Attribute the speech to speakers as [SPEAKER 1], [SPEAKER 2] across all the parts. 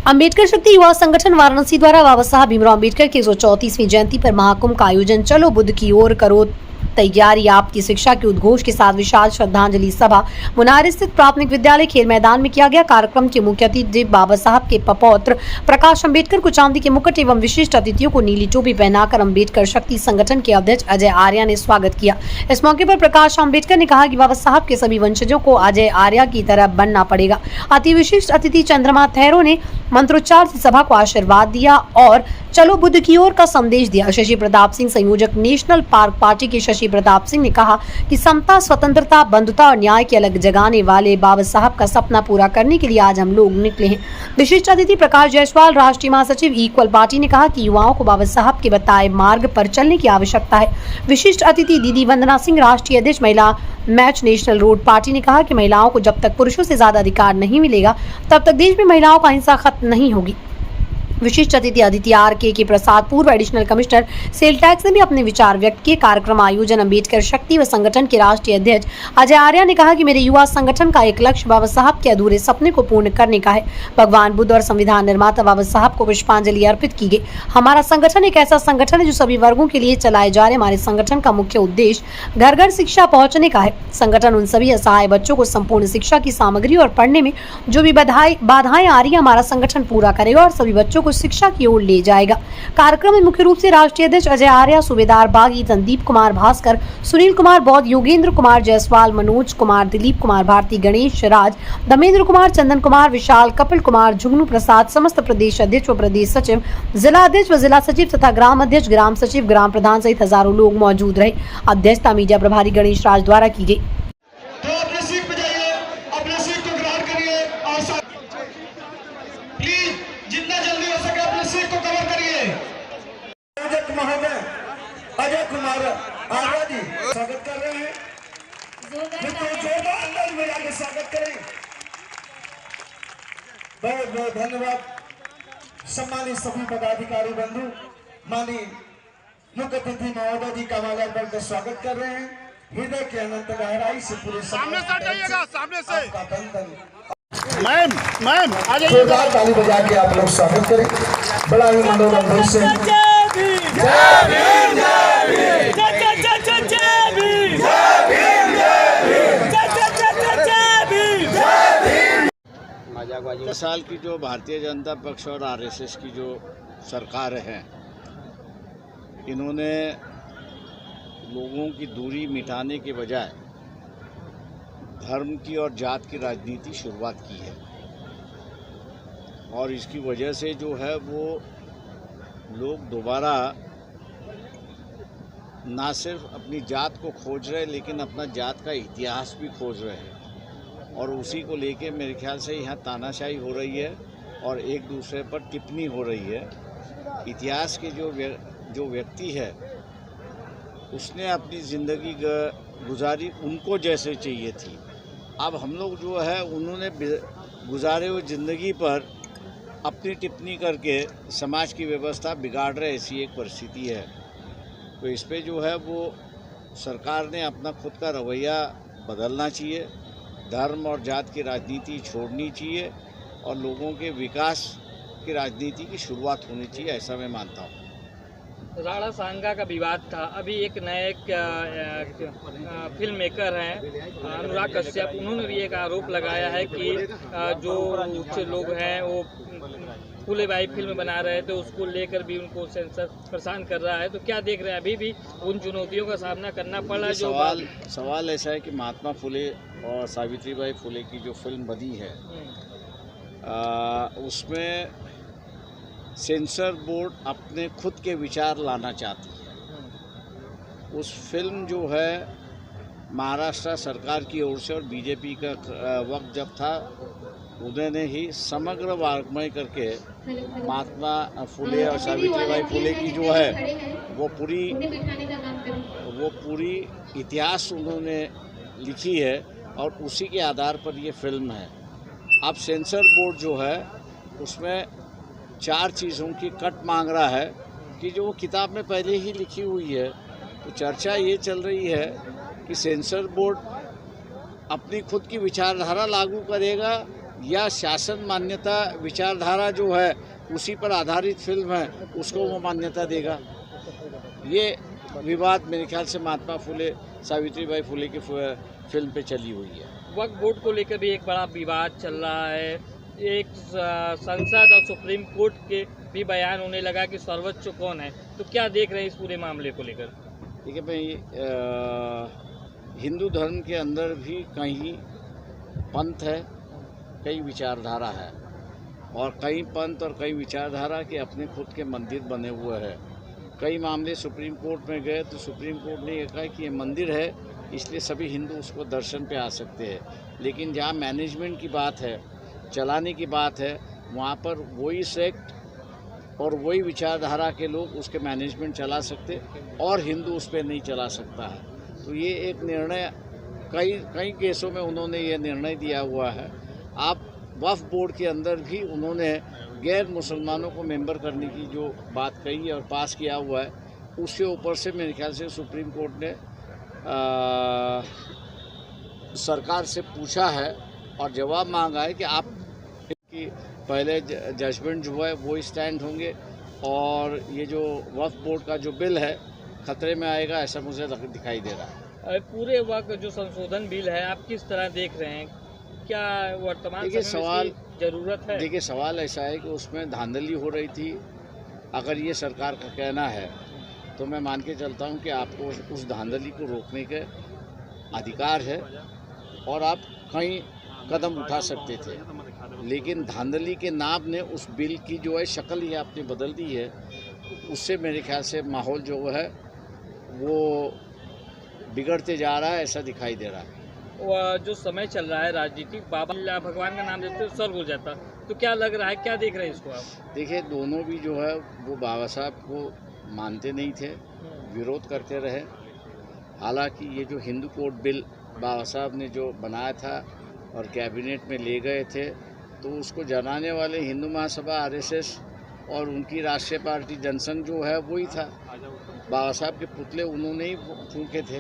[SPEAKER 1] अम्बेडकर शक्ति युवा संगठन वाराणसी द्वारा बाबा साहब भीमराव अम्बेडकर की 134वीं जयंती पर महाकुंभ का आयोजन चलो बुद्ध की ओर करो तैयारी आपकी शिक्षा के उद्घोष के साथ विशाल श्रद्धांजलि सभा मुनार स्थित प्राथमिक विद्यालय खेल मैदान में किया गया। कार्यक्रम के मुख्य अतिथि बाबा साहब के पपौत्र प्रकाश अम्बेडकर को चांदी के मुकुट एवं विशिष्ट अतिथियों को नीली टोपी पहनाकर अम्बेडकर शक्ति संगठन के अध्यक्ष अजय आर्या ने स्वागत किया। इस मौके पर प्रकाश अम्बेडकर ने कहा कि बाबा साहब के सभी वंशजों को अजय आर्या की तरह बनना पड़ेगा। अति विशिष्ट अतिथि चंद्रमा थैरो ने मंत्रोच्चार से सभा को आशीर्वाद दिया और चलो बुद्ध की ओर का संदेश दिया। शशि प्रताप सिंह संयोजक नेशनल पार्क पार्टी के शशि प्रताप सिंह ने कहा कि समता, स्वतंत्रता, बंधुता और न्याय की अलग जगाने वाले बाबा साहब का सपना पूरा करने के लिए आज हम लोग निकले हैं। विशिष्ट अतिथि प्रकाश जायसवाल, राष्ट्रीय महासचिव इक्वल पार्टी ने कहा कि युवाओं को बाबा साहब के बताए मार्ग पर चलने की आवश्यकता है। विशिष्ट अतिथि दीदी वंदना सिंह, राष्ट्रीय अध्यक्ष महिला मैच नेशनल रोड पार्टी ने कहा कि महिलाओं को जब तक पुरुषों से ज्यादा अधिकार नहीं मिलेगा तब तक देश में महिलाओं का हिंसा खत्म नहीं होगी। विशिष्ट अतिथि अदिति के प्रसाद, पूर्व एडिशनल कमिश्नर सेल टैक्स ने भी अपने विचार व्यक्त किए। कार्यक्रम आयोजन अम्बेडकर शक्ति व संगठन के राष्ट्रीय अध्यक्ष अजय आर्या ने कहा कि मेरे युवा संगठन का एक लक्ष्य बाबा साहब के अधूरे सपने को पूर्ण करने का है। भगवान बुद्ध और संविधान निर्माता बाबा साहब को पुष्पांजलि अर्पित की गई। हमारा संगठन एक ऐसा संगठन है जो सभी वर्गों के लिए चलाए जा रहे हमारे संगठन का मुख्य उद्देश्य घर घर शिक्षा पहुँचने का है। संगठन उन सभी असहाय बच्चों को संपूर्ण शिक्षा की सामग्री और पढ़ने में जो भी बाधाएं आ रही है हमारा संगठन पूरा करेगा और सभी बच्चों को शिक्षा की ओर ले जाएगा। कार्यक्रम में मुख्य रूप से राष्ट्रीय अध्यक्ष अजय आर्या, सूबेदार बागी, संदीप कुमार भास्कर, सुनील कुमार बौद्ध, योगेंद्र कुमार जायसवाल, मनोज कुमार, दिलीप कुमार भारती, गणेश राज, धर्मेंद्र कुमार, चंदन कुमार, विशाल, कपिल कुमार, जुगनू प्रसाद, समस्त प्रदेश अध्यक्ष व प्रदेश सचिव, जिला अध्यक्ष व जिला सचिव तथा ग्राम अध्यक्ष, ग्राम सचिव, ग्राम प्रधान सहित हजारों लोग मौजूद रहे। अध्यक्षता मीडिया प्रभारी गणेश राज द्वारा की गई।
[SPEAKER 2] अजय कुमार आर्या जी स्वागत कर रहे हैं। जोरदार बजा के स्वागत करें। बहुत बहुत धन्यवाद। सम्मानित सभी पदाधिकारी बंधु, माननीय मुख्य अतिथि महोदय जी का माल्यार्पण कर स्वागत कर रहे हैं। हृदय के अनंत गहराई से पूरे
[SPEAKER 3] सामने से हटाइएगा, सामने से
[SPEAKER 2] आपका बंधन।
[SPEAKER 3] मैम
[SPEAKER 2] जोरदार ताली बजा के आप लोग स्वागत करें। बड़ा ही मनोरम दृश्य।
[SPEAKER 4] साल की जो भारतीय जनता पक्ष और आरएसएस की जो सरकार है, इन्होंने लोगों की दूरी मिटाने के बजाय धर्म की और जात की राजनीति शुरुआत की है और इसकी वजह से जो है वो लोग दोबारा ना सिर्फ अपनी जात को खोज रहे लेकिन अपना जात का इतिहास भी खोज रहे हैं और उसी को लेके मेरे ख्याल से यहाँ तानाशाही हो रही है और एक दूसरे पर टिप्पणी हो रही है। इतिहास के जो व्यक्ति है उसने अपनी ज़िंदगी गुजारी उनको जैसे चाहिए थी। अब हम लोग जो है उन्होंने गुजारे हुए ज़िंदगी पर अपनी टिप्पणी करके समाज की व्यवस्था बिगाड़ रहे, ऐसी एक परिस्थिति है। तो इस पे जो है वो सरकार ने अपना खुद का रवैया बदलना चाहिए, धर्म और जात की राजनीति छोड़नी चाहिए और लोगों के विकास की राजनीति की शुरुआत होनी चाहिए, ऐसा मैं मानता हूँ।
[SPEAKER 5] राणा सांगा का विवाद था, अभी एक नए फिल्म मेकर हैं अनुराग कश्यप, उन्होंने भी एक आरोप लगाया है कि जो कुछ लोग हैं वो फूले भाई फिल्म बना रहे थे, उसको लेकर भी उनको सेंसर परेशान कर रहा है। तो क्या देख रहे हैं, अभी भी उन चुनौतियों का सामना करना पड़ा? जो
[SPEAKER 4] सवाल ऐसा है कि महात्मा फुले और सावित्रीबाई फुले की जो फिल्म बनी है उसमें सेंसर बोर्ड अपने खुद के विचार लाना चाहती है। उस फिल्म जो है महाराष्ट्र सरकार की ओर से और बीजेपी का वक्त जब था उन्होंने ही समग्र वाग्मय करके महात्मा फुले और सावित्रीबाई फुले की जो है वो पूरी इतिहास उन्होंने लिखी है और उसी के आधार पर ये फिल्म है। अब सेंसर बोर्ड जो है उसमें 4 चीज़ों की कट मांग रहा है कि जो वो किताब में पहले ही लिखी हुई है। तो चर्चा ये चल रही है कि सेंसर बोर्ड अपनी खुद की विचारधारा लागू करेगा या शासन मान्यता विचारधारा जो है उसी पर आधारित फिल्म है उसको वो मान्यता देगा। ये विवाद मेरे ख्याल से महात्मा फुले सावित्रीबाई फुले की फिल्म पे चली हुई है।
[SPEAKER 5] वक्फ बोर्ड को लेकर भी एक बड़ा विवाद चल रहा है। एक संसद और सुप्रीम कोर्ट के भी बयान होने लगा कि सर्वोच्च कौन है, तो क्या देख रहे हैं इस पूरे मामले को लेकर?
[SPEAKER 4] देखिए भाई, हिंदू धर्म के अंदर भी कहीं पंथ है, कई विचारधारा है, और कई पंथ और कई विचारधारा के अपने खुद के मंदिर बने हुए हैं। कई मामले सुप्रीम कोर्ट में गए तो सुप्रीम कोर्ट ने ये कहा कि ये मंदिर है इसलिए सभी हिंदू उसको दर्शन पे आ सकते हैं। लेकिन जहाँ मैनेजमेंट की बात है, चलाने की बात है, वहाँ पर वही सेक्ट और वही विचारधारा के लोग उसके मैनेजमेंट चला सकते और हिंदू उस पर नहीं चला सकता है। तो ये एक निर्णय कई केसों में उन्होंने ये निर्णय दिया हुआ है। आप वक्फ बोर्ड के अंदर भी उन्होंने गैर मुसलमानों को मेंबर करने की जो बात कही है और पास किया हुआ है, उसके ऊपर से मेरे ख्याल से सुप्रीम कोर्ट ने सरकार से पूछा है और जवाब मांगा है कि आप कि पहले जजमेंट जो है वो स्टैंड होंगे और ये जो वक्फ बोर्ड का जो बिल है खतरे में आएगा, ऐसा मुझे दिखाई दे रहा है।
[SPEAKER 5] पूरे वक्त जो संशोधन बिल है आप किस तरह देख रहे हैं? क्या वर्तमान समय में इसकी जरूरत है?
[SPEAKER 4] देखिए, सवाल ऐसा है कि उसमें धांधली हो रही थी। अगर ये सरकार का कहना है तो मैं मान के चलता हूँ कि आपको उस धांधली को रोकने के अधिकार है और आप कई कदम उठा सकते थे, लेकिन धांधली के नाम ने उस बिल की जो है शक्ल ही आपने बदल दी है। उससे मेरे ख्याल से माहौल जो है वो बिगड़ते जा रहा है, ऐसा दिखाई दे रहा है।
[SPEAKER 5] और जो समय चल रहा है राजनीतिक, बाबा भगवान का नाम लेते स्वर्ग हो जाता, तो क्या लग रहा है, क्या देख रहे हैं इसको आप?
[SPEAKER 4] देखिए, दोनों भी जो है वो बाबा साहब को मानते नहीं थे, विरोध करते रहे। हालांकि ये जो हिंदू कोड बिल बाबा साहब ने जो बनाया था और कैबिनेट में ले गए थे, तो उसको जलाने वाले हिंदू महासभा आरएसएस और उनकी राष्ट्रीय पार्टी जनसंघ जो है वही था। बाबा साहब के पुतले उन्होंने ही फूंके थे।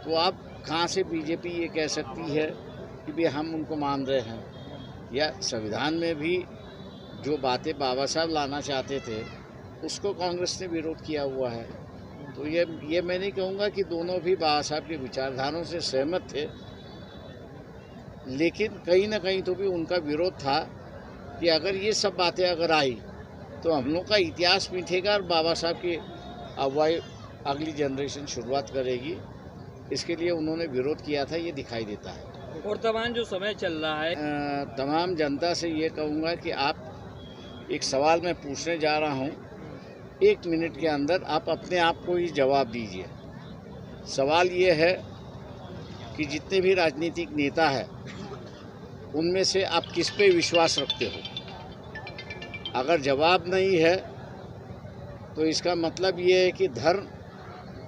[SPEAKER 4] तो आप कहाँ से बीजेपी ये कह सकती है कि भी हम उनको मान रहे हैं? या संविधान में भी जो बातें बाबा साहब लाना चाहते थे उसको कांग्रेस ने विरोध किया हुआ है। तो ये मैं नहीं कहूँगा कि दोनों भी बाबा साहब की विचारधाराओं से सहमत थे, लेकिन कहीं ना कहीं तो भी उनका विरोध था कि अगर ये सब बातें अगर आई तो हम लोग का इतिहास मिटेगा और बाबा साहब की अगुवाई अगली जनरेशन शुरुआत करेगी। इसके लिए उन्होंने विरोध किया था, ये दिखाई देता है।
[SPEAKER 5] वर्तमान जो समय चल रहा है,
[SPEAKER 4] तमाम जनता से ये कहूँगा कि आप एक सवाल मैं पूछने जा रहा हूँ, 1 मिनट के अंदर आप अपने आप को ही जवाब दीजिए। सवाल ये है कि जितने भी राजनीतिक नेता हैं उनमें से आप किस पे विश्वास रखते हो? अगर जवाब नहीं है तो इसका मतलब ये है कि धर्म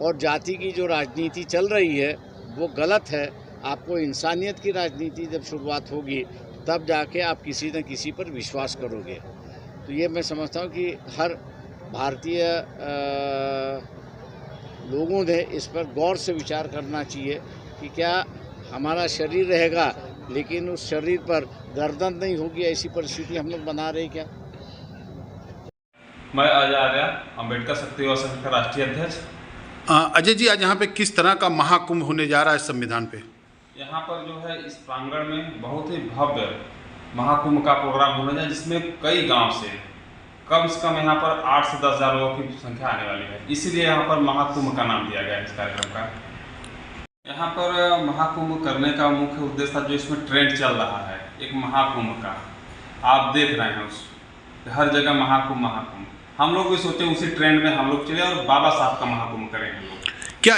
[SPEAKER 4] और जाति की जो राजनीति चल रही है वो गलत है। आपको इंसानियत की राजनीति जब शुरुआत होगी तब जाके आप किसी न किसी पर विश्वास करोगे। तो ये मैं समझता हूँ कि हर भारतीय लोगों ने इस पर गौर से विचार करना चाहिए कि क्या हमारा शरीर रहेगा लेकिन उस शरीर पर गर्दन नहीं होगी, ऐसी परिस्थिति हम लोग बना रहे क्या?
[SPEAKER 6] मैं अजय आर्या, अम्बेडकर शक्ति युवा संघ का राष्ट्रीय अध्यक्ष।
[SPEAKER 3] अजय जी, आज यहाँ पे किस तरह का महाकुंभ होने जा रहा है संविधान पे?
[SPEAKER 6] यहाँ पर जो है इस प्रांगण में बहुत ही भव्य महाकुंभ का प्रोग्राम होने जा रहा है, जिसमें कई गांव से कम यहाँ पर 8 से 10 हज़ार लोगों की संख्या आने वाली है। इसीलिए यहाँ पर महाकुंभ का नाम दिया गया है इस कार्यक्रम का। यहाँ पर महाकुंभ करने का मुख्य उद्देश्य था, जो इसमें ट्रेंड चल रहा है एक महाकुंभ का, आप देख रहे हैं उस हर जगह महाकुंभ। हम लोग भी सोचे उसी ट्रेंड में हम लोग चले और बाबा साहब का महाकुंभ करेंगे लोग।
[SPEAKER 3] क्या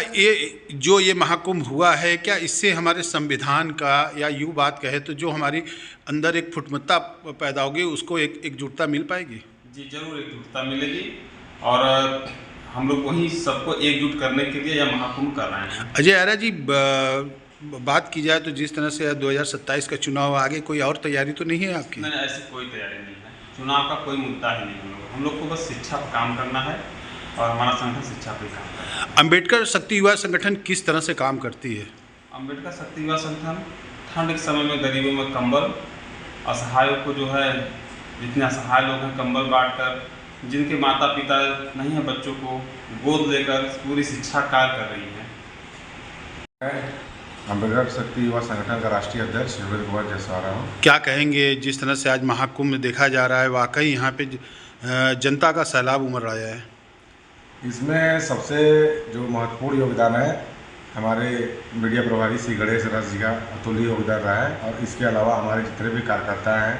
[SPEAKER 3] ये महाकुंभ हुआ है, क्या इससे हमारे संविधान का, या यूँ बात कहे तो जो हमारी अंदर एक फुटमत्ता पैदा होगी उसको एकजुटता मिल पाएगी?
[SPEAKER 6] जी जरूर एकजुटता मिलेगी और हम लोग वही सबको एकजुट करने के लिए यह महाकुंभ कर रहे हैं।
[SPEAKER 3] अजय आर्या जी, बात की जाए तो जिस तरह से 2027 का चुनाव आगे, कोई और तैयारी तो नहीं है आपकी?
[SPEAKER 6] नहीं, ऐसी कोई तैयारी नहीं है। चुनाव का कोई मुद्दा ही नहीं। हम लोग को बस शिक्षा पर काम करना है और हमारा संगठन शिक्षा पर काम करना है।
[SPEAKER 3] अम्बेडकर शक्ति युवा संगठन किस तरह से काम करती है?
[SPEAKER 6] अम्बेडकर शक्ति युवा संगठन ठंड के समय में गरीबों में कंबल असहायों को जो है, जितने असहाय लोग हैं कंबल बांटकर, जिनके माता पिता नहीं हैं बच्चों को गोद लेकर पूरी शिक्षा कार्य कर रही है।
[SPEAKER 7] अम्बेडकर शक्ति युवा संगठन का राष्ट्रीय अध्यक्ष योगेंद्र कुमार जयसवाल हूँ।
[SPEAKER 3] क्या कहेंगे जिस तरह से आज महाकुंभ देखा जा रहा है, वाकई यहाँ पे जनता का सैलाब उमड़ रहा है?
[SPEAKER 7] इसमें सबसे जो महत्वपूर्ण योगदान है हमारे मीडिया प्रभारी श्री गणेश रस जी का अतुल्य योगदान रहा है, और इसके अलावा हमारे जितने भी कार्यकर्ता हैं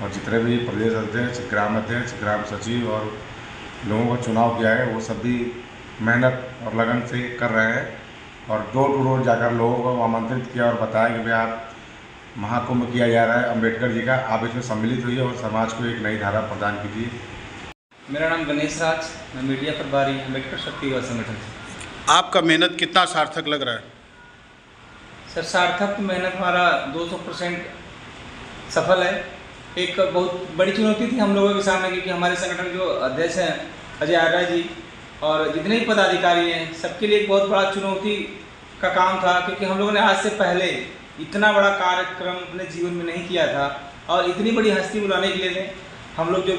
[SPEAKER 7] और जितने भी प्रदेश अध्यक्ष, ग्राम अध्यक्ष, ग्राम सचिव और लोगों को चुनाव किया है, वो सभी मेहनत और लगन से कर रहे हैं, और डोर टू डोर जाकर लोगों को आमंत्रित किया और बताया कि भाई आप महाकुंभ किया जा रहा है अम्बेडकर जी का, आप इसमें सम्मिलित हुई और समाज को एक नई धारा प्रदान कीजिए।
[SPEAKER 8] मेरा नाम गणेश राज, मैं मीडिया प्रभारी अम्बेडकर शक्ति युवा संगठन से।
[SPEAKER 3] आपका मेहनत कितना सार्थक लग रहा है?
[SPEAKER 8] सर सार्थक मेहनत हमारा 200% सफल है। एक बहुत बड़ी चुनौती थी हम लोगों के सामने, क्योंकि हमारे संगठन के जो अध्यक्ष हैं अजय आर्या जी और जितने भी पदाधिकारी हैं, सबके लिए एक बहुत बड़ा चुनौती का काम था, क्योंकि हम लोगों ने आज से पहले इतना बड़ा कार्यक्रम अपने जीवन में नहीं किया था, और इतनी बड़ी हस्ती बुलाने के लिए हम लोग जो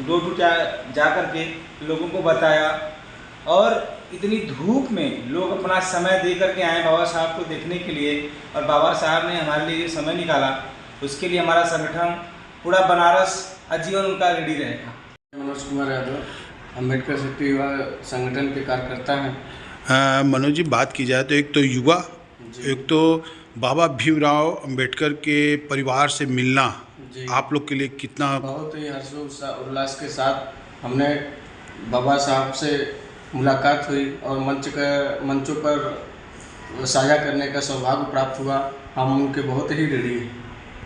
[SPEAKER 8] डोर टू जा करके लोगों को बताया, और इतनी धूप में लोग अपना समय दे करके आए बाबा साहब को देखने के लिए, और बाबा साहब ने हमारे लिए समय निकाला, उसके लिए हमारा संगठन पूरा बनारस आजीवन उनका रेडी रहेगा।
[SPEAKER 9] मनोज कुमार यादव, अम्बेडकर शक्ति युवा संगठन के कार्यकर्ता हैं।
[SPEAKER 3] मनोज जी, बात की जाए तो एक तो युवा, एक तो बाबा भीमराव अम्बेडकर के परिवार से मिलना आप लोग के लिए कितना?
[SPEAKER 9] बहुत ही हर्षोल्लास के साथ हमने बाबा साहब से मुलाकात हुई और मंचों पर साझा करने का सौभाग्य प्राप्त हुआ। हम उनके बहुत ही रेडी हैं।